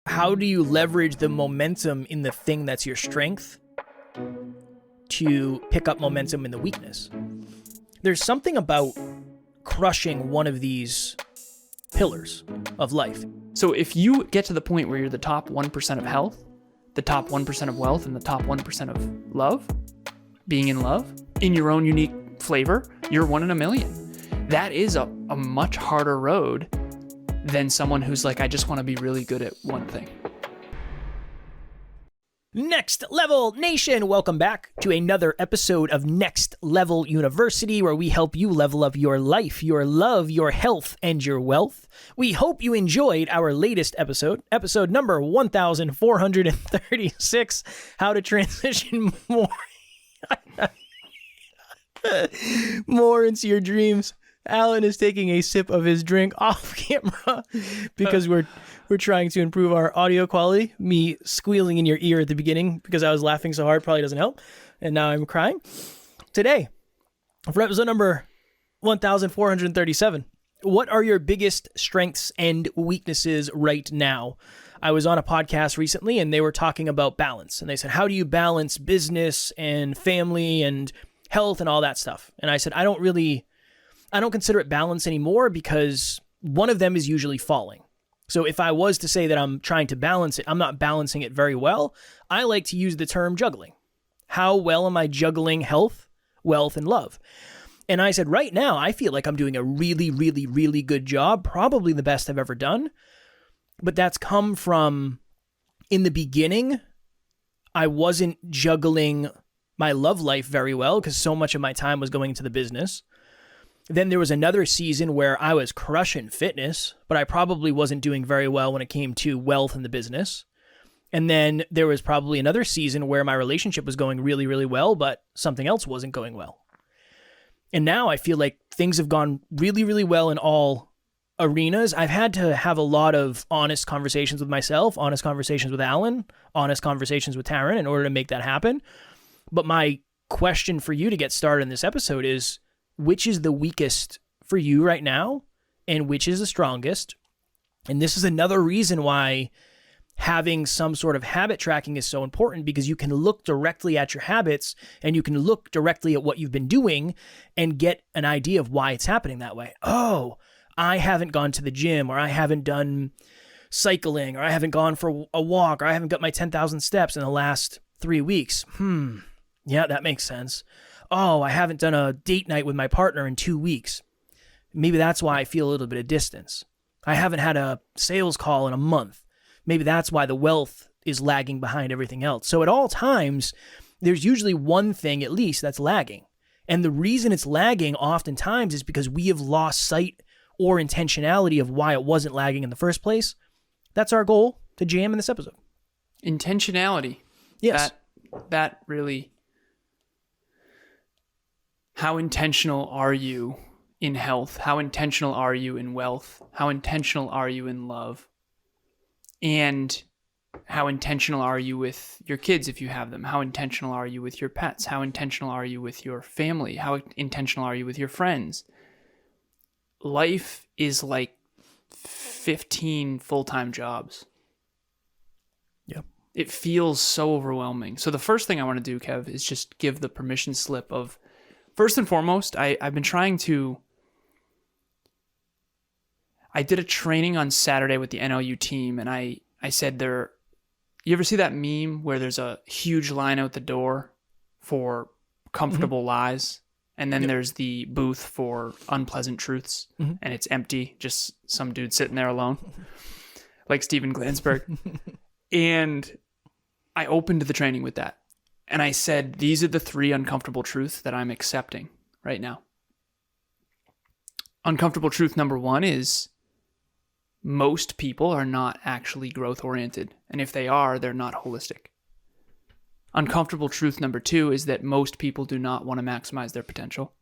how do you leverage the momentum in the thing that's your strength to pick up momentum in the weakness? There's something about crushing one of these pillars of life. So if you get to the point where you're the top 1% of health, the top 1% of wealth, and the top 1% of love, being in love, in your own unique flavor, you're 1 in a million. That is a much harder road than someone who's like, I just want to be really good at one thing. Next Level Nation, welcome back to another episode of Next Level University, where we help you level up your life, your love, your health, and your wealth. We hope you enjoyed our latest episode number 1436, How to Transition More into Your Dreams. Alan is taking a sip of his drink off camera because we're trying to improve our audio quality. Me squealing in your ear at the beginning because I was laughing so hard probably doesn't help. And now I'm crying. Today, for episode number 1437, what are your biggest strengths and weaknesses right now? I was on a podcast recently and they were talking about balance. And they said, how do you balance business and family and health and all that stuff? And I said, I don't consider it balance anymore because one of them is usually falling. So if I was to say that I'm trying to balance it, I'm not balancing it very well. I like to use the term juggling. How well am I juggling health, wealth, and love? And I said, right now, I feel like I'm doing a really, really, really good job, probably the best I've ever done. But that's come from, in the beginning, I wasn't juggling my love life very well because so much of my time was going into the business. Then there was another season where I was crushing fitness, but I probably wasn't doing very well when it came to wealth in the business. And then there was probably another season where my relationship was going really, really well, but something else wasn't going well. And now I feel like things have gone really, really well in all arenas. I've had to have a lot of honest conversations with myself, honest conversations with Alan, honest conversations with Taryn in order to make that happen. But my question for you to get started in this episode is, which is the weakest for you right now and which is the strongest? And this is another reason why having some sort of habit tracking is so important, because you can look directly at your habits and you can look directly at what you've been doing and get an idea of why it's happening that way. Oh, I haven't gone to the gym, or I haven't done cycling, or I haven't gone for a walk, or I haven't got my 10,000 steps in the last 3 weeks. Yeah, that makes sense. Oh, I haven't done a date night with my partner in 2 weeks. Maybe that's why I feel a little bit of distance. I haven't had a sales call in a month. Maybe that's why the wealth is lagging behind everything else. So at all times, there's usually one thing at least that's lagging. And the reason it's lagging oftentimes is because we have lost sight or intentionality of why it wasn't lagging in the first place. That's our goal to jam in this episode. Intentionality. Yes. That really... How intentional are you in health? How intentional are you in wealth? How intentional are you in love? And how intentional are you with your kids if you have them? How intentional are you with your pets? How intentional are you with your family? How intentional are you with your friends? Life is like 15 full-time jobs. Yep. It feels so overwhelming. So the first thing I want to do, Kev, is just give the permission slip of, first and foremost, I've been trying to... I did a training on Saturday with the NLU team, and I said you ever see that meme where there's a huge line out the door for comfortable lies, and then there's the booth for unpleasant truths, and it's empty, just some dude sitting there alone, like Steven Glansberg. And I opened the training with that. And I said, these are the 3 uncomfortable truths that I'm accepting right now. Uncomfortable truth number 1 is most people are not actually growth-oriented. And if they are, they're not holistic. Uncomfortable truth number 2 is that most people do not want to maximize their potential.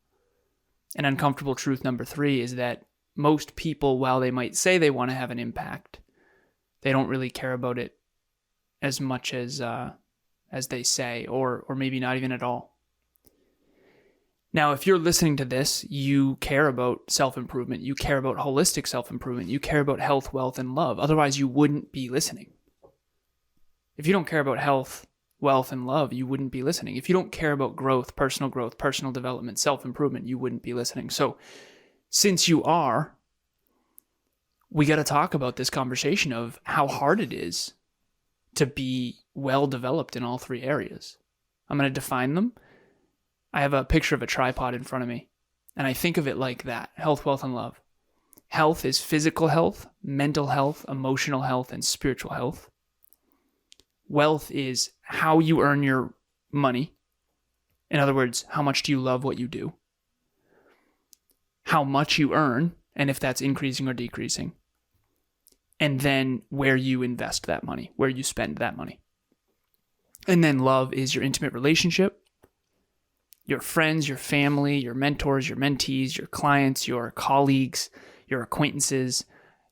And uncomfortable truth number 3 is that most people, while they might say they want to have an impact, they don't really care about it as much as they say, or maybe not even at all. Now, if you're listening to this, you care about self-improvement, you care about holistic self-improvement, you care about health, wealth, and love. Otherwise, you wouldn't be listening. If you don't care about health, wealth, and love, you wouldn't be listening. If you don't care about growth, personal development, self-improvement, you wouldn't be listening. So since you are, we got to talk about this conversation of how hard it is to be well developed in all three areas. I'm going to define them. I have a picture of a tripod in front of me, and I think of it like that: health, wealth, and love. Health is physical health, mental health, emotional health, and spiritual health. Wealth is how you earn your money. In other words, how much do you love what you do? How much you earn, and if that's increasing or decreasing. And then where you invest that money, where you spend that money. And then love is your intimate relationship, your friends, your family, your mentors, your mentees, your clients, your colleagues, your acquaintances,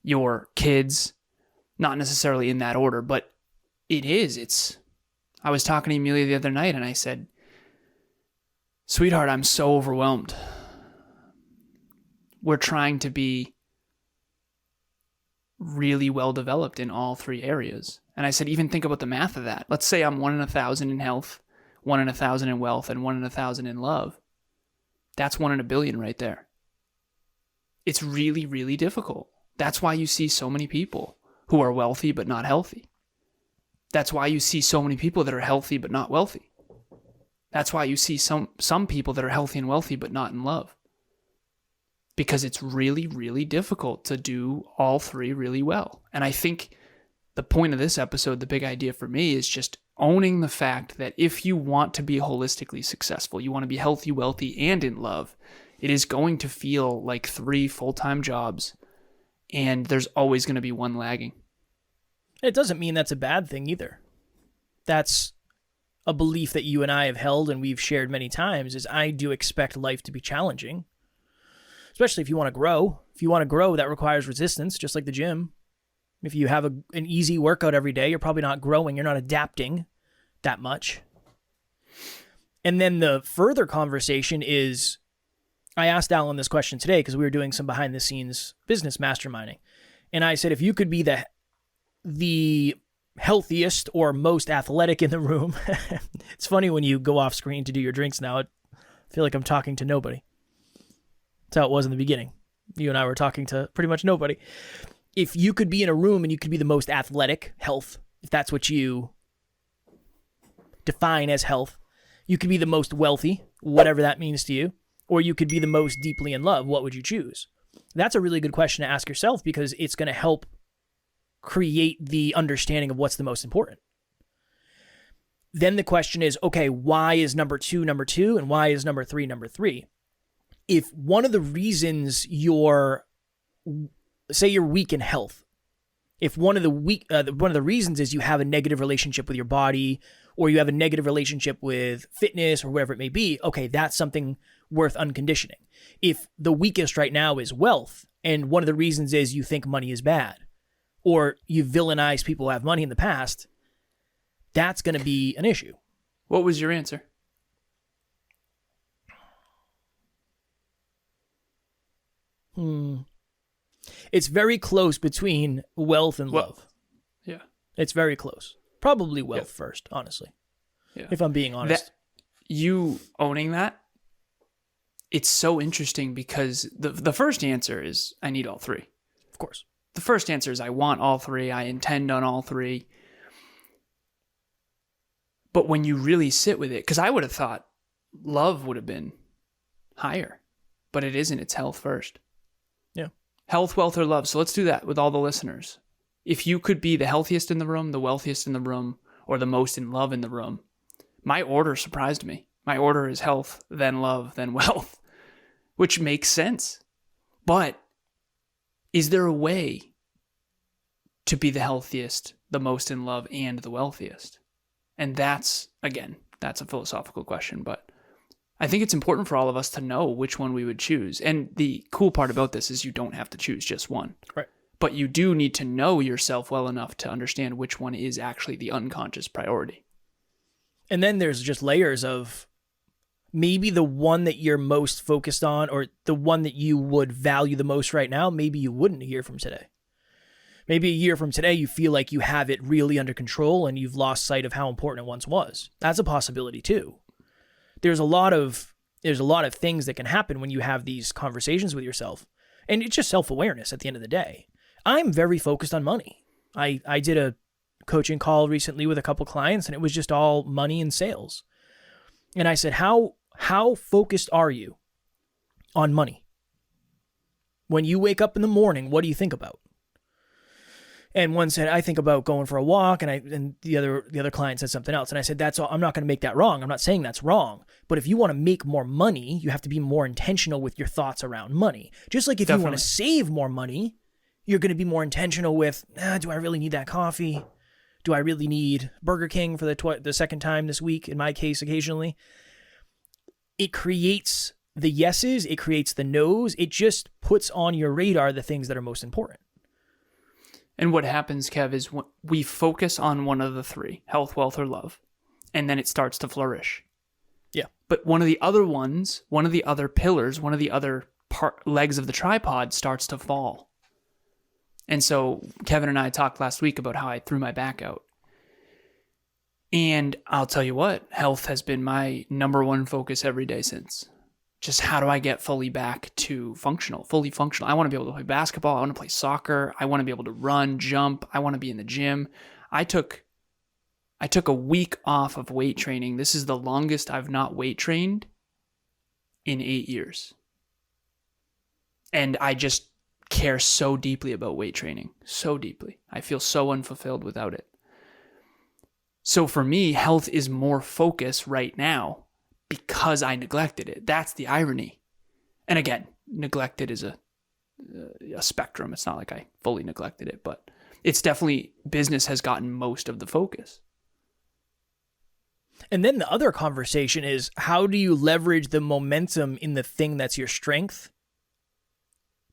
your kids. Not necessarily in that order, but I was talking to Amelia the other night and I said, sweetheart, I'm so overwhelmed. We're trying to be really well developed in all three areas. And I said, even think about the math of that. Let's say I'm 1 in 1,000 in health, 1 in 1,000 in wealth, and 1 in 1,000 in love. That's 1 in a billion right there. It's really, really difficult. That's why you see so many people who are wealthy but not healthy. That's why you see so many people that are healthy but not wealthy. That's why you see some people that are healthy and wealthy but not in love. Because it's really, really difficult to do all three really well. And I think the point of this episode, the big idea for me, is just owning the fact that if you want to be holistically successful, you want to be healthy, wealthy, and in love, it is going to feel like 3 full-time jobs, and there's always going to be one lagging. It doesn't mean that's a bad thing either. That's a belief that you and I have held and we've shared many times, is I do expect life to be challenging, especially if you want to grow. If you want to grow, that requires resistance, just like the gym. If you have an easy workout every day, you're probably not growing. You're not adapting that much. And then the further conversation is, I asked Alan this question today because we were doing some behind-the-scenes business masterminding. And I said, if you could be the healthiest or most athletic in the room. It's funny when you go off screen to do your drinks now. I feel like I'm talking to nobody. That's how it was in the beginning. You and I were talking to pretty much nobody. If you could be in a room and you could be the most athletic, health, if that's what you define as health, you could be the most wealthy, whatever that means to you, or you could be the most deeply in love. What would you choose? That's a really good question to ask yourself, because it's going to help create the understanding of what's the most important. Then the question is, okay, why is number two, and why is number three? If one of the reasons say you're weak in health, if one of the reasons is you have a negative relationship with your body, or you have a negative relationship with fitness or whatever it may be, okay, that's something worth unconditioning. If the weakest right now is wealth, and one of the reasons is you think money is bad, or you villainize people who have money in the past, that's going to be an issue. What was your answer? It's very close between wealth and love. Yeah. It's very close. Probably wealth first, honestly. Yeah. If I'm being honest. You owning that, it's so interesting, because the first answer is I need all three. Of course. The first answer is I want all three. I intend on all three. But when you really sit with it, because I would have thought love would have been higher, but it isn't. It's health first. Yeah. Health, wealth, or love. So let's do that with all the listeners. If you could be the healthiest in the room, the wealthiest in the room, or the most in love in the room, my order surprised me. My order is health, then love, then wealth, which makes sense. But is there a way to be the healthiest, the most in love, and the wealthiest? And that's a philosophical question, but I think it's important for all of us to know which one we would choose. And the cool part about this is you don't have to choose just one. Right. But you do need to know yourself well enough to understand which one is actually the unconscious priority. And then there's just layers of maybe the one that you're most focused on, or the one that you would value the most right now, maybe you wouldn't hear from today. Maybe a year from today, you feel like you have it really under control and you've lost sight of how important it once was. That's a possibility too. There's a lot of things that can happen when you have these conversations with yourself. And it's just self-awareness at the end of the day. I'm very focused on money. I did a coaching call recently with a couple clients, and it was just all money and sales. And I said, how focused are you on money? When you wake up in the morning, what do you think about? And one said, I think about going for a walk, and the other client said something else. And I said, that's all. I'm not going to make that wrong. I'm not saying that's wrong. But if you want to make more money, you have to be more intentional with your thoughts around money. Just like if you want to save more money, you're going to be more intentional with, do I really need that coffee? Do I really need Burger King for the second time this week? In my case, occasionally. It creates the yeses. It creates the nos. It just puts on your radar the things that are most important. And what happens, Kev, is we focus on one of the three, health, wealth, or love, and then it starts to flourish. Yeah. But one of the other pillars, one of the other legs of the tripod starts to fall. And so Kevin and I talked last week about how I threw my back out. And I'll tell you what, health has been my number one focus every day since. Just how do I get fully back to fully functional? I want to be able to play basketball. I want to play soccer. I want to be able to run, jump. I want to be in the gym. I took a week off of weight training. This is the longest I've not weight trained in 8 years. And I just care so deeply about weight training. So deeply. I feel so unfulfilled without it. So for me, health is more focus right now because I neglected it. That's the irony. And again, neglected is a spectrum. It's not like I fully neglected it, but it's definitely business has gotten most of the focus. And then the other conversation is, how do you leverage the momentum in the thing that's your strength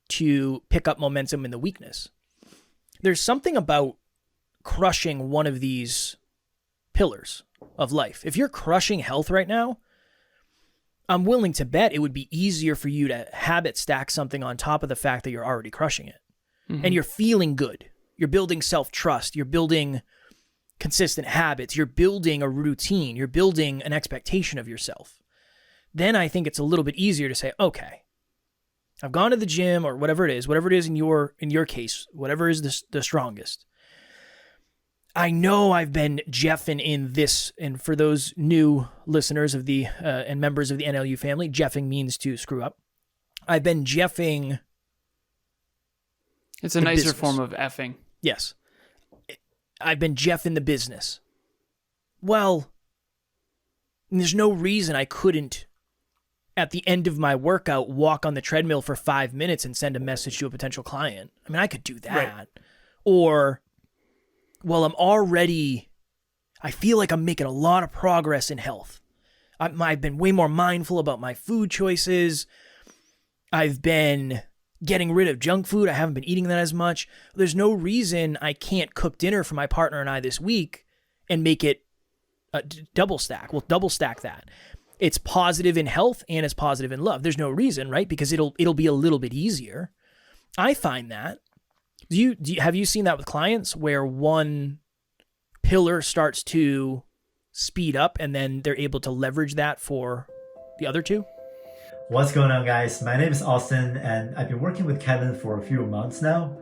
to pick up momentum in the weakness? There's something about crushing one of these pillars of life. If you're crushing health right now, I'm willing to bet it would be easier for you to habit stack something on top of the fact that you're already crushing it. Mm-hmm. And you're feeling good. You're building self-trust. You're building consistent habits. You're building a routine. You're building an expectation of yourself. Then I think it's a little bit easier to say, okay, I've gone to the gym or whatever it is in your case, whatever is the strongest. I know I've been Jeffing in this, and for those new listeners of the and members of the NLU family, Jeffing means to screw up. I've been Jeffing. It's a nicer business form of effing. Yes. I've been Jeffing the business. Well, there's no reason I couldn't, at the end of my workout, walk on the treadmill for 5 minutes and send a message to a potential client. I mean, I could do that. Right. Or, well, I feel like I'm making a lot of progress in health. I've been way more mindful about my food choices. I've been getting rid of junk food. I haven't been eating that as much. There's no reason I can't cook dinner for my partner and I this week and make it a double stack. We'll double stack that. It's positive in health and it's positive in love. There's no reason, right? Because it'll be a little bit easier. I find that. Have you seen that with clients where one pillar starts to speed up and then they're able to leverage that for the other two? What's going on, guys? My name is Austin, and I've been working with Kevin for a few months now.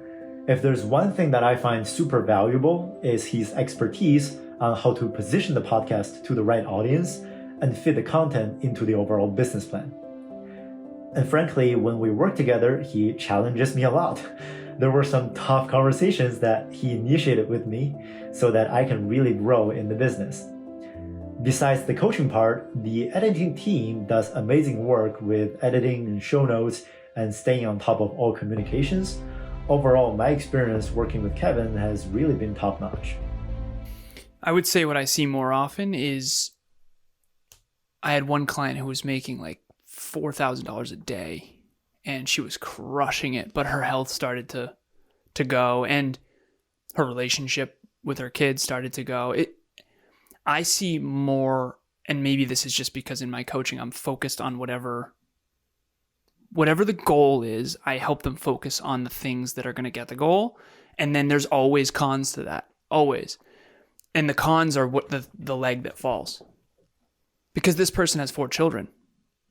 If there's one thing that I find super valuable is his expertise on how to position the podcast to the right audience and fit the content into the overall business plan. And frankly, when we work together, he challenges me a lot. There were some tough conversations that he initiated with me so that I can really grow in the business. Besides the coaching part, the editing team does amazing work with editing and show notes and staying on top of all communications. Overall, my experience working with Kevin has really been top-notch. I would say what I see more often is I had one client who was making like $4,000 a day and she was crushing it, but her health started to go and her relationship with her kids started to go. I see more, and maybe this is just because in my coaching, I'm focused on whatever the goal is. I help them focus on the things that are going to get the goal. And then there's always cons to that. Always. And the cons are what the leg that falls. Because this person has 4 children.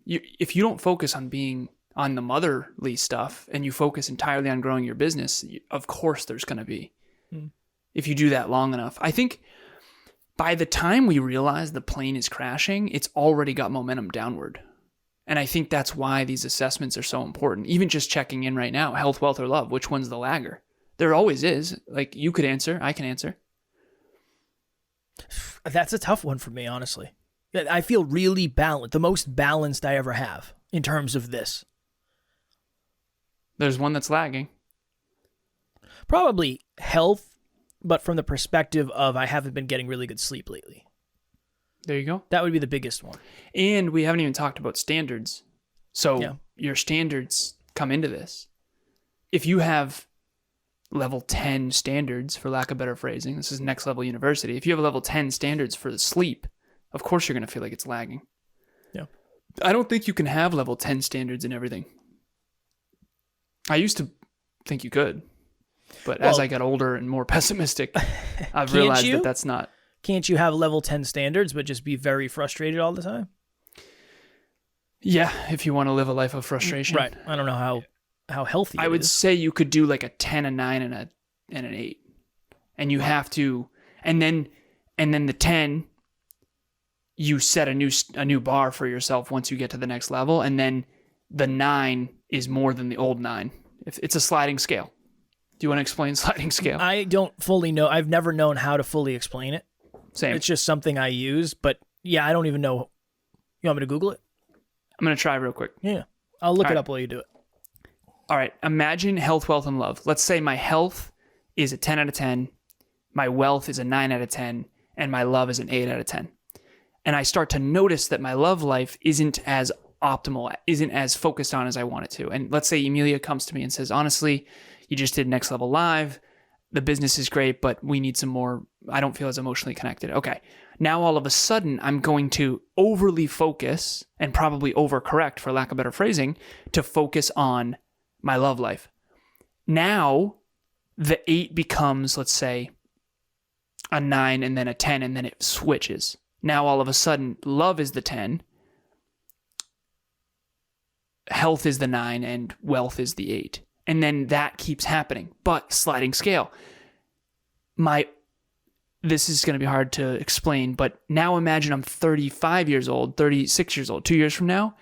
If you don't focus on being on the motherly stuff and you focus entirely on growing your business, of course there's going to be. If you do that long enough. I think by the time we realize the plane is crashing, it's already got momentum downward. And I think that's why these assessments are so important. Even just checking in right now, health, wealth, or love, which one's the lagger? There always is. Like, you could answer, I can answer. That's a tough one for me, honestly. I feel really balanced, the most balanced I ever have in terms of this. There's one that's lagging. Probably health, but from the perspective of I haven't been getting really good sleep lately. There you go. That would be the biggest one. And we haven't even talked about standards. So your standards come into this. If you have level 10 standards, for lack of better phrasing, this is next level university. If you have a level 10 standards for the sleep, of course you're going to feel like it's lagging. Yeah. I don't think you can have level 10 standards in everything. I used to think you could, but as I got older and more pessimistic, I've realized that that's not. Can't you have level 10 standards, but just be very frustrated all the time? Yeah, if you want to live a life of frustration. Right. I don't know how healthy I would say you could do like a 10, a 9, and an 8. And you have to, and then the 10, you set a new bar for yourself once you get to the next level, and then the 9 is more than the old 9. If it's a sliding scale. Do you want to explain sliding scale? I don't fully know. I've never known how to fully explain it. Same. It's just something I use, but yeah, I don't even know. You want me to Google it? I'm going to try real quick. Yeah. I'll look it up while you do it. All right. Imagine health, wealth, and love. Let's say my health is a 10 out of 10, my wealth is a 9 out of 10, and my love is an 8 out of 10. And I start to notice that my love life isn't as optimal, isn't as focused on as I want it to. And let's say Emilia comes to me and says, honestly, you just did Next Level Live. The business is great, but we need some more. I don't feel as emotionally connected. Okay. Now all of a sudden, I'm going to overly focus and probably overcorrect, for lack of better phrasing, to focus on my love life. Now, the 8 becomes, let's say, a 9 and then a 10, and then it switches. Now all of a sudden, love is the 10, health is the 9, and wealth is the 8. And then that keeps happening. But sliding scale. This is going to be hard to explain, but now imagine I'm 35 years old, 36 years old, 2 years from now.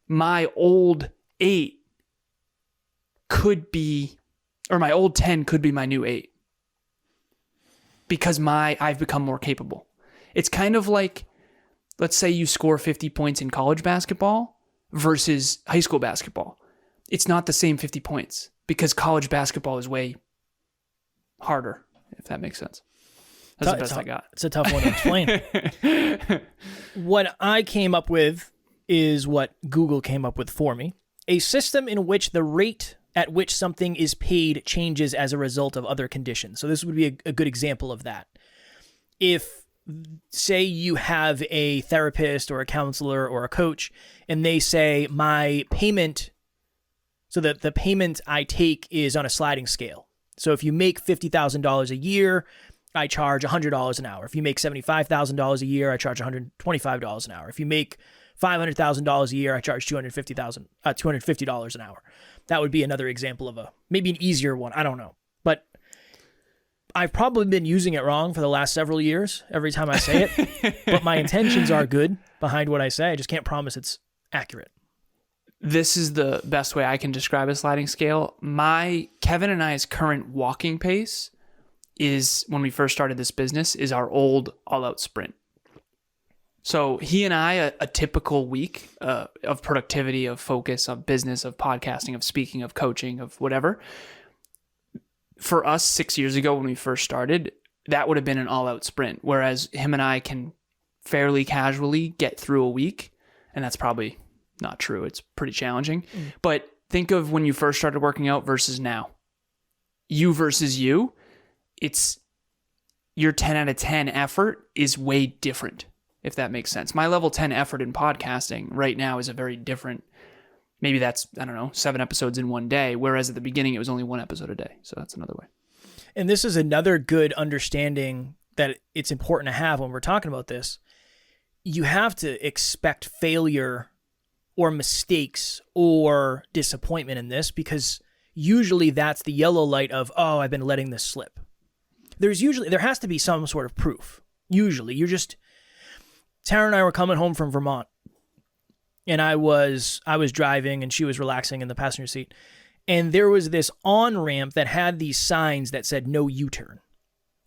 My old 8 could be, or my old 10 could be my new 8. Because I've become more capable. It's kind of like, let's say you score 50 points in college basketball versus high school basketball. It's not the same 50 points because college basketball is way harder, if that makes sense. That's the best I got. It's a tough one to explain. What I came up with is what Google came up with for me. A system in which the rate at which something is paid changes as a result of other conditions. So this would be a good example of that. If, say, you have a therapist or a counselor or a coach, and they say, my payment, so that the payment I take is on a sliding scale. So if you make $50,000 a year, I charge $100 an hour. If you make $75,000 a year, I charge $125 an hour. If you make $500,000 a year, I charge $250 an hour. That would be another example of maybe an easier one. I don't know. But I've probably been using it wrong for the last several years every time I say it. But my intentions are good behind what I say. I just can't promise it's accurate. This is the best way I can describe a sliding scale. Kevin and I's current walking pace is, when we first started this business, is our old all-out sprint. So he and I, a typical week of productivity, of focus, of business, of podcasting, of speaking, of coaching, of whatever. For us 6 years ago when we first started, that would have been an all-out sprint, whereas him and I can fairly casually get through a week, and that's probably not true. It's pretty challenging. But think of when you first started working out versus now. You versus you. It's your 10 out of 10 effort is way different, if that makes sense. My level 10 effort in podcasting right now is a very different, maybe that's, 7 episodes in one day, whereas at the beginning it was only 1 episode a day. So that's another way. And this is another good understanding that it's important to have when we're talking about this. You have to expect failure or mistakes or disappointment in this, because usually that's the yellow light of, oh, I've been letting this slip. There has to be some sort of proof. Usually Tara and I were coming home from Vermont, and I was driving and she was relaxing in the passenger seat. And there was this on-ramp that had these signs that said no U-turn.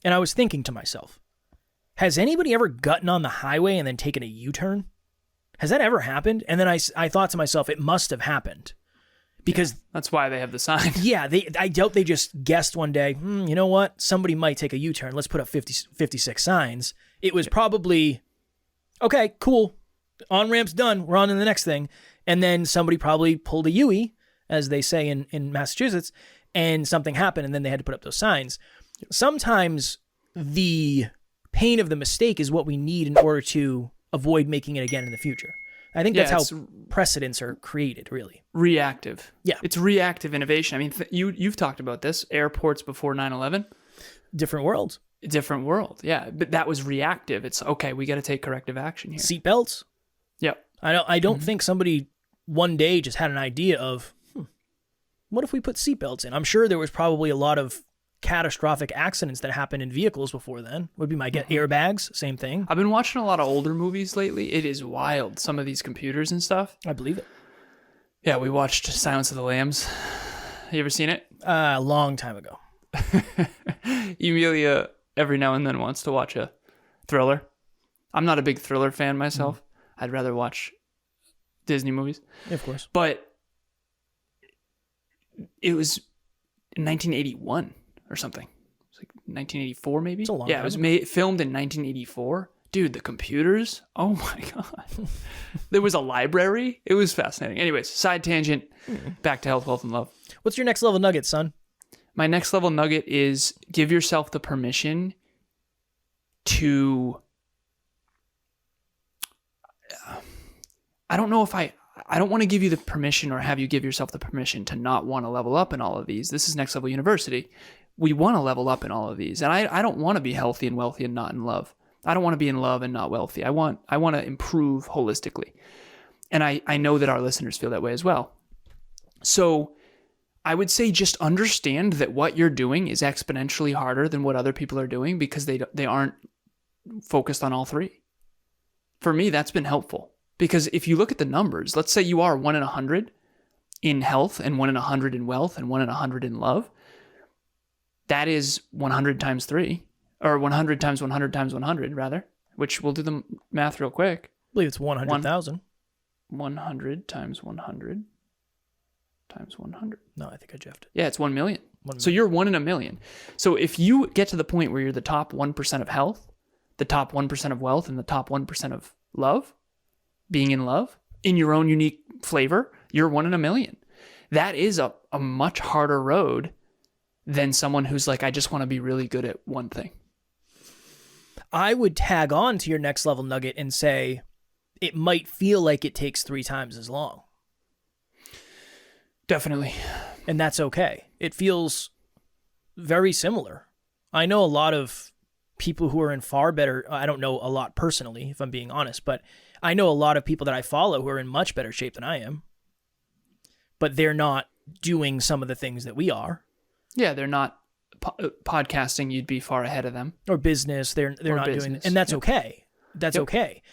And I was thinking to myself, has anybody ever gotten on the highway and then taken a U-turn? Has that ever happened? And then I thought to myself, it must have happened. Because that's why they have the sign. Yeah, I doubt they just guessed one day, you know what? Somebody might take a U-turn. Let's put up 56 signs. It was probably, okay, cool. On-ramp's done. We're on to the next thing. And then somebody probably pulled a Yui, as they say in Massachusetts, and something happened, and then they had to put up those signs. Sometimes the pain of the mistake is what we need in order to avoid making it again in the future. I think that's how precedents are created, really. Reactive. Yeah. It's reactive innovation. I mean, you've talked about this. Airports before 9/11. Different worlds. Different world, yeah. But that was reactive. It's, okay, we got to take corrective action here. Seatbelts. Yep. I don't think somebody one day just had an idea of, what if we put seatbelts in? I'm sure there was probably a lot of catastrophic accidents that happened in vehicles before then. Would be my guess. Airbags, same thing. I've been watching a lot of older movies lately. It is wild, some of these computers and stuff. I believe it. Yeah, we watched Silence of the Lambs. You ever seen it? A long time ago. Emilia every now and then wants to watch a thriller. I'm not a big thriller fan myself. I'd rather watch Disney movies. Yeah, of course. But it was in 1981 or something. It's like 1984 maybe. It's a long yeah, time. It was filmed in 1984. Dude, the computers. Oh my God. There was a library. It was fascinating. Anyways, side tangent. Back to health, wealth, and love. What's your next level nugget, son? My next level nugget is give yourself the permission to... I don't want to give you the permission or have you give yourself the permission to not want to level up in all of these. This is Next Level University. We want to level up in all of these. And I don't want to be healthy and wealthy and not in love. I don't want to be in love and not wealthy. I want to improve holistically. And I know that our listeners feel that way as well. So I would say just understand that what you're doing is exponentially harder than what other people are doing because they aren't focused on all three. For me, that's been helpful. Because if you look at the numbers, let's say you are 1 in 100 in health and 1 in 100 in wealth and 1 in 100 in love, that is 100 times 3, or 100 times 100 times 100, rather, which we'll do the math real quick. I believe it's 100,000. 100 times 100 times 100. No, I think I jeffed it. Yeah, it's 1 million. So you're 1 in a million. So if you get to the point where you're the top 1% of health, the top 1% of wealth, and the top 1% of love, being in love in your own unique flavor, you're 1 in a million. That is a much harder road than someone who's like, I just want to be really good at one thing. I would tag on to your next level nugget and say it might feel like it takes 3 times as long. Definitely. And that's okay. It feels very similar. I know a lot of people who are in far better, I don't know a lot personally, if I'm being honest, but I know a lot of people that I follow who are in much better shape than I am, but they're not doing some of the things that we are. Yeah, they're not podcasting. You'd be far ahead of them. Or business. They're not business. doing, and that's okay. That's okay.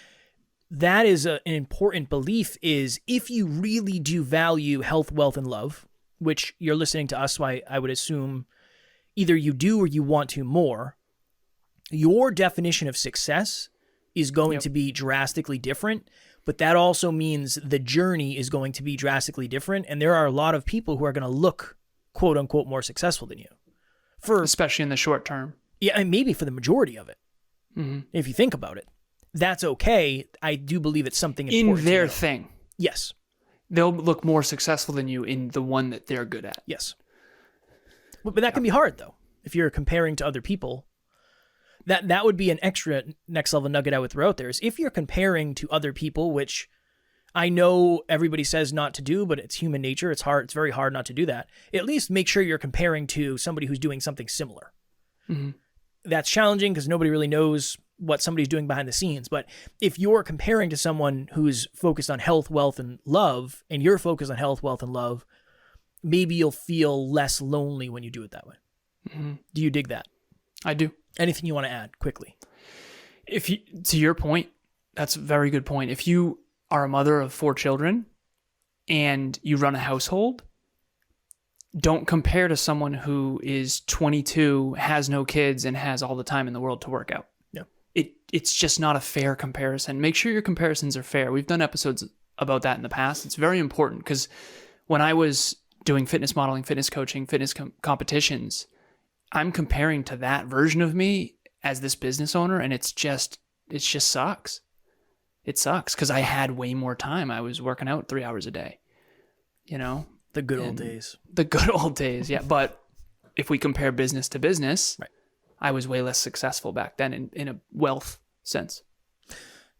That is an important belief is if you really do value health, wealth, and love, which you're listening to us, so I would assume either you do or you want to more, your definition of success is going to be drastically different, but that also means the journey is going to be drastically different, and there are a lot of people who are going to look, quote unquote, more successful than you. Especially in the short term. Yeah, and maybe for the majority of it, if you think about it. That's okay. I do believe it's something important. In their thing. Yes. They'll look more successful than you in the one that they're good at. Yes. But that can be hard, though. If you're comparing to other people, that would be an extra next level nugget I would throw out there is if you're comparing to other people, which I know everybody says not to do, but it's human nature. It's hard. It's very hard not to do that. At least make sure you're comparing to somebody who's doing something similar. That's challenging because nobody really knows what somebody's doing behind the scenes. But if you're comparing to someone who's focused on health, wealth, and love, and you're focused on health, wealth, and love, maybe you'll feel less lonely when you do it that way. Do you dig that? I do. Anything you want to add quickly? If you, to your point, that's a very good point. If you are a mother of 4 children and you run a household, don't compare to someone who is 22, has no kids, and has all the time in the world to work out. Yeah. It's just not a fair comparison. Make sure your comparisons are fair. We've done episodes about that in the past. It's very important because when I was doing fitness modeling, fitness coaching, fitness competitions, I'm comparing to that version of me as this business owner, and it just sucks. It sucks because I had way more time. I was working out 3 hours a day, you know? The good old days. The good old days, yeah. But if we compare business to business, right, I was way less successful back then in a wealth sense.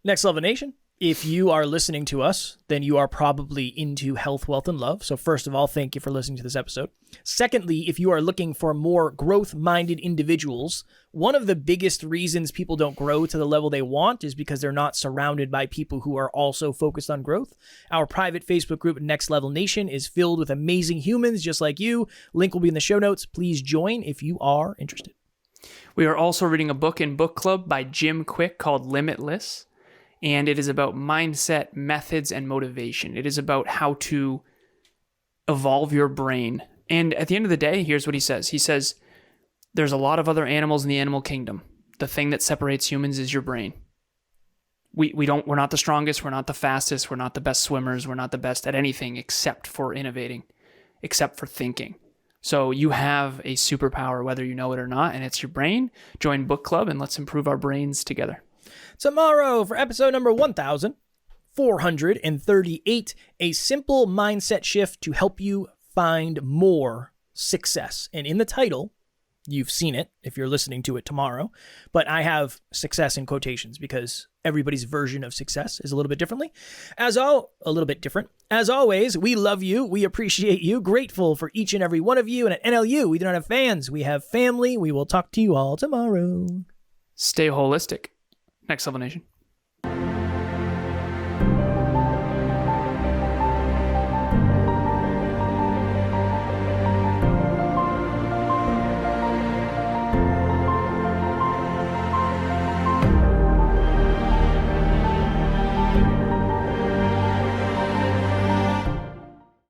Next Level Nation. If you are listening to us, then you are probably into health, wealth, and love. So first of all, thank you for listening to this episode. Secondly, if you are looking for more growth-minded individuals, one of the biggest reasons people don't grow to the level they want is because they're not surrounded by people who are also focused on growth. Our private Facebook group, Next Level Nation, is filled with amazing humans just like you. Link will be in the show notes. Please join if you are interested. We are also reading a book in book club by Jim Quick called Limitless. And it is about mindset, methods, and motivation. It is about how to evolve your brain. And at the end of the day, here's what he says. He says, there's a lot of other animals in the animal kingdom. The thing that separates humans is your brain. We're not the strongest, we're not the fastest, we're not the best swimmers, we're not the best at anything except for innovating, except for thinking. So you have a superpower, whether you know it or not, and it's your brain. Join book club and let's improve our brains together. Tomorrow for episode number 1438, a simple mindset shift to help you find more success. And in the title, you've seen it if you're listening to it tomorrow, but I have success in quotations because everybody's version of success is a little bit different. As always, we love you. We appreciate you. Grateful for each and every one of you. And at NLU, we do not have fans. We have family. We will talk to you all tomorrow. Stay holistic. Next Level Nation.